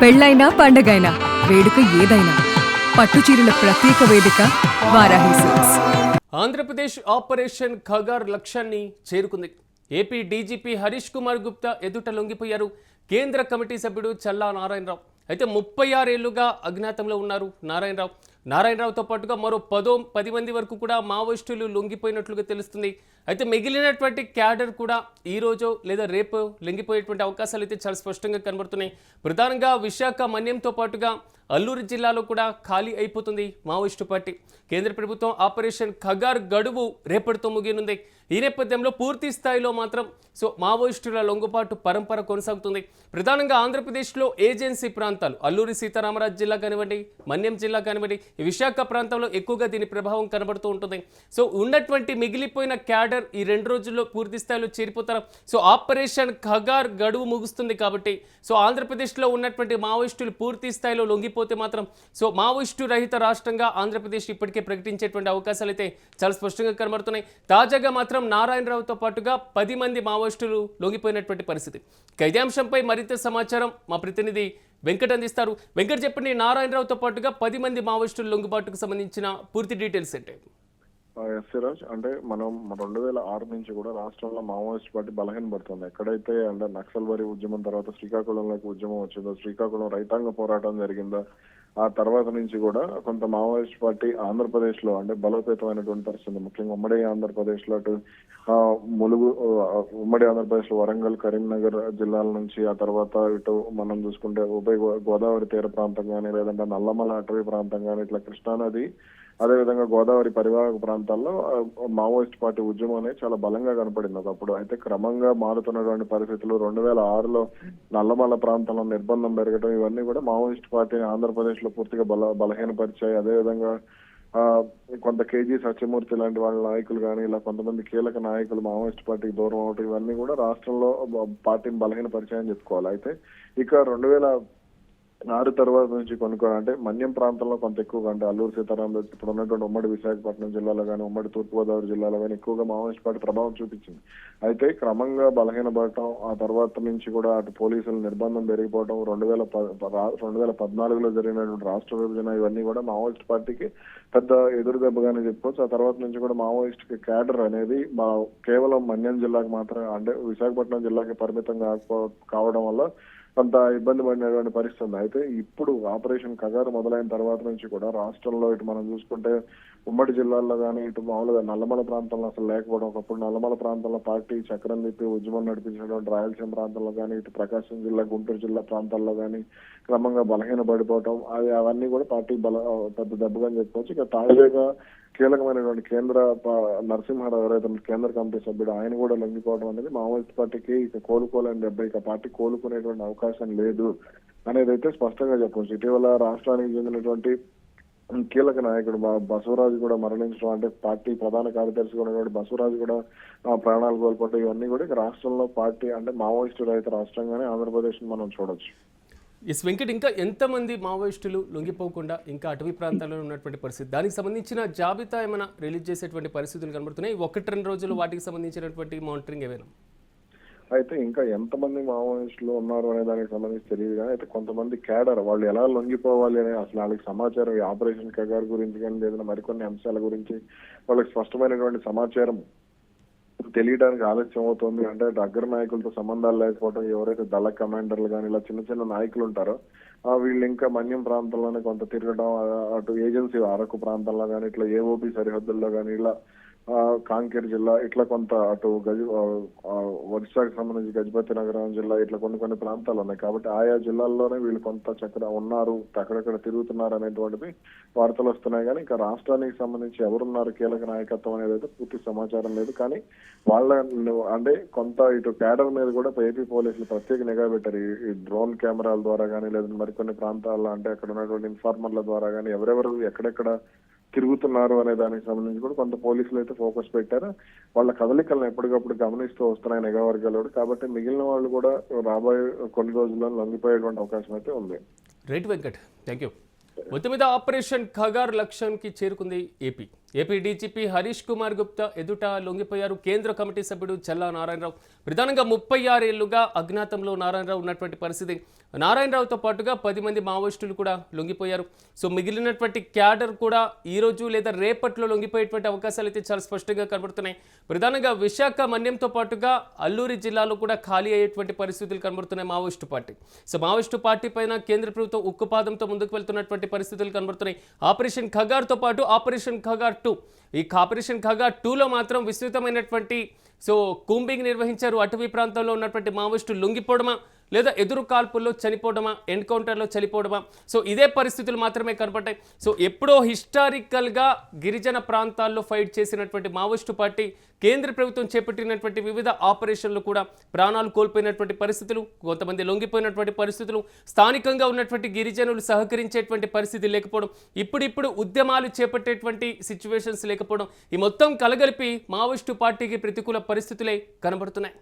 పెళ్ళైనా పండగైనా వేడుక ఏదైనా పట్టుచీరల ప్రత్యేక వేదిక వారాహి సిల్క్స్. ఆంధ్రప్రదేశ్ ఆపరేషన్ ఖగార్ లక్ష్యాన్ని చేరుకుంది. ఏపీ డీజీపీ హరీష్ కుమార్ గుప్తా ఎదుట లొంగిపోయారు కేంద్ర కమిటీ సభ్యుడు చల్లా నారాయణరావు. అయితే 36 ఏళ్లుగా అజ్ఞాతంలో ఉన్నారు నారాయణరావుతో పాటుగా మరో 10 మంది వరకు కూడా మావోయిస్టులు లొంగిపోయినట్లుగా తెలుస్తుంది. అయితే మిగిలినటువంటి క్యాడర్ కూడా ఈ రోజు లేదా రేపు లొంగిపోయేటువంటి అవకాశాలు అయితే చాలా స్పష్టంగా కనబడుతున్నాయి. ప్రధానంగా విశాఖ మన్యంతో పాటుగా అల్లూరు జిల్లాలో కూడా ఖాళీ అయిపోతుంది మావోయిస్టు పార్టీ. కేంద్ర ప్రభుత్వం ఆపరేషన్ ఖగార్ గడువు రేపటితో ముగియనుంది. ఈ నేపథ్యంలో పూర్తి స్థాయిలో మాత్రం మావోయిస్టుల లొంగుబాటు పరంపర కొనసాగుతుంది. ప్రధానంగా ఆంధ్రప్రదేశ్లో ఏజెన్సీ ప్రాంతాలు అల్లూరి సీతారామరాజు జిల్లా కానివ్వండి, మన్యం జిల్లా కానివ్వండి, ఈ విశాఖ ప్రాంతంలో ఎక్కువగా దీని ప్రభావం కనబడుతూ ఉంటుంది. ఉన్నటువంటి మిగిలిపోయిన క్యాడర్ ఈ 2 రోజుల్లో పూర్తి స్థాయిలో చేరిపోతారు. ఆపరేషన్ ఖగార్ గడువు ముగుస్తుంది కాబట్టి ఆంధ్రప్రదేశ్లో ఉన్నటువంటి మావోయిస్టులు పూర్తి స్థాయిలో లొంగిపోతే మాత్రం మావోయిస్టు రహిత రాష్ట్రంగా ఆంధ్రప్రదేశ్ ఇప్పటికే ప్రకటించేటువంటి అవకాశాలు అయితే చాలా స్పష్టంగా కనబడుతున్నాయి. తాజాగా మాత్రం నారాయణరావుతో పాటుగా 10 మంది మావోయిస్టులు లొంగిపోయినటువంటి పరిస్థితి. ఇదే అంశంపై మరింత సమాచారం మా ప్రతినిధి వెంకట్ అందిస్తారు. వెంకట్, చెప్పండి, నారాయణరావుతో పాటుగా 10 మంది మావోయిస్టుల లొంగుబాటుకు సంబంధించిన పూర్తి డీటెయిల్స్ ఏంటి? సిరాజ్, అంటే మనం 2006 నుంచి కూడా రాష్ట్రంలో మావోయిస్ట్ పార్టీ బలహీనపడుతుంది. ఎక్కడైతే అంటే నక్సల్బరీ ఉద్యమం తర్వాత శ్రీకాకుళంలోకి ఉద్యమం వచ్చిందో, శ్రీకాకుళం రైతాంగ పోరాటం జరిగిందో, ఆ తర్వాత నుంచి కూడా కొంత మావోయిస్ట్ పార్టీ ఆంధ్రప్రదేశ్ లో అంటే బలోపేతమైనటువంటి పరిస్థితి. ముఖ్యంగా ఉమ్మడి ఆంధ్రప్రదేశ్ లో అటు ములుగు, ఉమ్మడి ఆంధ్రప్రదేశ్ లో వరంగల్, కరీంనగర్ జిల్లాల నుంచి, ఆ తర్వాత ఇటు మనం చూసుకుంటే ఉభయ గోదావరి తీర ప్రాంతం కానీ, లేదంటే నల్లమల అటవీ ప్రాంతం కానీ, ఇట్లా కృష్ణానది, అదేవిధంగా గోదావరి పరివాహక ప్రాంతాల్లో మావోయిస్ట్ పార్టీ ఉద్యమం అనేది చాలా బలంగా కనపడింది ఒకప్పుడు. అయితే క్రమంగా మారుతున్నటువంటి పరిస్థితులు 2006లో నల్లమల ప్రాంతంలో నిర్బంధం పెరగడం, ఇవన్నీ కూడా మావోయిస్ట్ పార్టీని ఆంధ్రప్రదేశ్ లో పూర్తిగా బలహీనపరిచాయి. అదేవిధంగా కొంత కేజీ సత్యమూర్తి లాంటి వాళ్ళ నాయకులు కానీ, ఇలా కొంతమంది కీలక నాయకులు మావోయిస్ట్ పార్టీకి దూరం అవటం, ఇవన్నీ కూడా రాష్ట్రంలో పార్టీని బలహీనపరిచాయని చెప్పుకోవాలి. అయితే ఇక 2006 తర్వాత నుంచి అంటే మన్యం ప్రాంతంలో కొంత ఎక్కువగా, అంటే అల్లూరు సీతారామరాజు, ఇప్పుడు ఉన్నటువంటి ఉమ్మడి విశాఖపట్నం జిల్లాలో కానీ, ఉమ్మడి తూర్పుగోదావరి జిల్లాలో కానీ ఎక్కువగా మావోయిస్ట్ పార్టీ ప్రభావం చూపించింది. అయితే క్రమంగా బలహీనపడటం, ఆ తర్వాత నుంచి కూడా అటు పోలీసుల నిర్బంధం పెరిగిపోవడం, 2014లో జరిగినటువంటి రాష్ట్ర విభజన, ఇవన్నీ కూడా మావోయిస్ట్ పార్టీకి పెద్ద ఎదురు దెబ్బగానే చెప్పుకోవచ్చు. ఆ తర్వాత నుంచి కూడా మావోయిస్ట్ క్యాడర్ అనేది కేవలం మన్యం జిల్లాకి మాత్రమే, అంటే విశాఖపట్నం జిల్లాకి పరిమితం కావడం వల్ల కొంత ఇబ్బంది పడినటువంటి పరిస్థితి ఉంది. అయితే ఇప్పుడు ఆపరేషన్ ఖగార్ మొదలైన తర్వాత నుంచి కూడా రాష్ట్రంలో ఇటు మనం చూసుకుంటే ఉమ్మడి జిల్లాల్లో కానీ, ఇటు మామూలుగా నల్లమల ప్రాంతంలో అసలు లేకపోవడం, ఒకప్పుడు నల్లమల ప్రాంతంలో పార్టీ చక్రం తిప్పి ఉద్యమం నడిపించినటువంటి రాయలసీమ ప్రాంతంలో కానీ, ఇటు ప్రకాశం జిల్లా, గుంటూరు జిల్లా ప్రాంతాల్లో కానీ క్రమంగా బలహీన పడిపోవటం, అవన్నీ కూడా పార్టీ పెద్ద దెబ్బగా చెప్పుకోవచ్చు. ఇక తాజాగా కీలకమైనటువంటి కేంద్ర నరసింహారావు ఎవరైతే కేంద్ర కమిటీ సభ్యుడు, ఆయన కూడా లొంగిపోవడం అనేది మావోయిస్ట్ పార్టీకి ఇక కోలుకోలేని దెబ్బ. ఇక పార్టీ కోలుకునేటువంటి అవకాశం లేదు అనేది అయితే స్పష్టంగా చెప్పవచ్చు. ఇటీవల రాష్ట్రానికి చెందినటువంటి కీలక నాయకుడు బసవరాజు కూడా మరణించడం, అంటే పార్టీ ప్రధాన కార్యదర్శిగా ఉన్నటువంటి బసవరాజు కూడా ప్రాణాలు కోల్పోవడం, ఇవన్నీ కూడా ఇక రాష్ట్రంలో పార్టీ అంటే మావోయిస్టు రహిత రాష్ట్రంగానే ఆంధ్రప్రదేశ్ మనం చూడొచ్చు. వెంకట్, ఇంకా ఎంతమంది మావోయిస్టులు లొంగిపోకుండా ఇంకా అటవీ ప్రాంతాల్లో ఉన్నటువంటి పరిస్థితి, దానికి సంబంధించిన జాబితా ఏమైనా రిలీజ్ చేసేటువంటి పరిస్థితులు కనబడుతున్నాయి? 1-2 రోజులు వాటికి సంబంధించినటువంటి మానిటరింగ్ ఏమైనా? అయితే ఇంకా ఎంతమంది మావోయిస్టులు ఉన్నారు అనే దానికి సంబంధించి తెలియదు కానీ, అయితే కొంతమంది క్యాడర్ వాళ్ళు ఎలా లొంగిపోవాలి అనే అసలు వాళ్ళకి సమాచారం, ఈ ఆపరేషన్ ఖగార్ గురించి కానీ, లేదా మరికొన్ని అంశాల గురించి వాళ్ళకి స్పష్టమైనటువంటి సమాచారం తెలియడానికి ఆలస్యం అవుతుంది. అంటే అగ్ర నాయకులతో సంబంధాలు లేకపోవడం, ఎవరైతే దళ కమాండర్లు కానీ ఇలా చిన్న చిన్న నాయకులు ఉంటారో వీళ్ళు ఇంకా మన్యం ప్రాంతంలోనే కొంత తిరగడం, అటు ఏజెన్సీ అరకు ప్రాంతంలో కానీ, ఇట్లా ఏఓబి సరిహద్దుల్లో కానీ, ఇలా కాంకేర్ జిల్లా, ఇట్లా కొంత అటు ఒడిశాకు సంబంధించి గజపతి నగరం జిల్లా, ఇట్లా కొన్ని ప్రాంతాలు ఉన్నాయి. కాబట్టి ఆయా జిల్లాల్లోనే వీళ్ళు కొంత చక్కగా ఉన్నారు, అక్కడక్కడ తిరుగుతున్నారు అనేటువంటిది వార్తలు వస్తున్నాయి. కానీ ఇంకా రాష్ట్రానికి సంబంధించి ఎవరున్నారు కీలక నాయకత్వం అనేది అయితే పూర్తి సమాచారం లేదు. కానీ వాళ్ళ అంటే కొంత ఇటు క్యాడర్ మీద కూడా ఏపీ పోలీసులు ప్రత్యేక నిఘా పెట్టారు. ఈ డ్రోన్ కెమెరాల ద్వారా కానీ, లేదా మరికొన్ని ప్రాంతాల్లో అంటే అక్కడ ఉన్నటువంటి ఇన్ఫార్మర్ల ద్వారా కానీ ఎవరెవరు ఎక్కడెక్కడ తిరుగుతున్నారు అనే దానికి సంబంధించి కూడా కొంత పోలీసులు అయితే ఫోకస్ పెట్టారు. వాళ్ళ కదలికలను ఎప్పటికప్పుడు గమనిస్తూ వస్తున్నాయి నిఘా వర్గాలు. కాబట్టి మిగిలిన వాళ్ళు కూడా రాబోయే కొన్ని రోజుల్లో లొంగిపోయేటువంటి అవకాశం అయితే ఉంది. Right Venkat, thank you. మొత్తం మీద ఆపరేషన్ ఖగార్ లక్ష్యానికి చేరుకుంది AP. AP DGP Harish Kumar Gupta ఎదుట లొంగిపోయారు కేంద్ర కమిటీ సభ్యుడు చల్లా నారాయణరావు. ప్రధానంగా 36 ఏళ్లుగా అజ్ఞాతంలో నారాయణరావు ఉన్నటువంటి పరిస్థితి. నారాయణరావుతో పాటుగా 10 మంది మావోయిస్టులు కూడా లొంగిపోయారు. సో మిగిలినటువంటి క్యాడర్ కూడా ఈ రోజు లేదా రేపట్లో లొంగిపోయేటువంటి అవకాశాలు అయితే చాలా స్పష్టంగా కనబడుతున్నాయి. ప్రధానంగా విశాఖ మన్యంతో పాటుగా అల్లూరి జిల్లాలో కూడా ఖాళీ అయ్యేటువంటి పరిస్థితులు కనబడుతున్నాయి Maoist party. So Maoist party పైన కేంద్ర ప్రభుత్వం ఉక్కుపాదంతో ముందుకు వెళ్తున్నటువంటి పరిస్థితులు కనబడుతున్నాయి. ఆపరేషన్ ఖగార్తో పాటు ఆపరేషన్ ఖగార్ 2, ఈ ఆపరేషన్ ఖగార్ 2లో మాత్రం విస్తృతమైనటువంటి కూంబింగ్ నిర్వహించారు. అటవీ ప్రాంతంలో ఉన్నటువంటి మావోయిస్టులు లొంగిపోవడమా లేదా ఎదురు కాల్పుల్లో చనిపోవడమా, ఎన్కౌంటర్లో చనిపోవడమా, ఇదే పరిస్థితులు మాత్రమే కనపడ్డాయి. ఎప్పుడో హిస్టారికల్గా గిరిజన ప్రాంతాల్లో ఫైట్ చేసినటువంటి మావోయిస్టు పార్టీ కేంద్ర ప్రభుత్వం చేపట్టినటువంటి వివిధ ఆపరేషన్లు కూడా ప్రాణాలు కోల్పోయినటువంటి పరిస్థితులు, కొంతమంది లొంగిపోయినటువంటి పరిస్థితులు, స్థానికంగా ఉన్నటువంటి గిరిజనులు సహకరించేటువంటి పరిస్థితి లేకపోవడం, ఇప్పుడిప్పుడు ఉద్యమాలు చేపట్టేటువంటి సిచ్యువేషన్స్ లేకపోవడం, ఈ మొత్తం కలగలిపి మావోయిస్టు పార్టీకి ప్రతికూల పరిస్థితులే కనబడుతున్నాయి.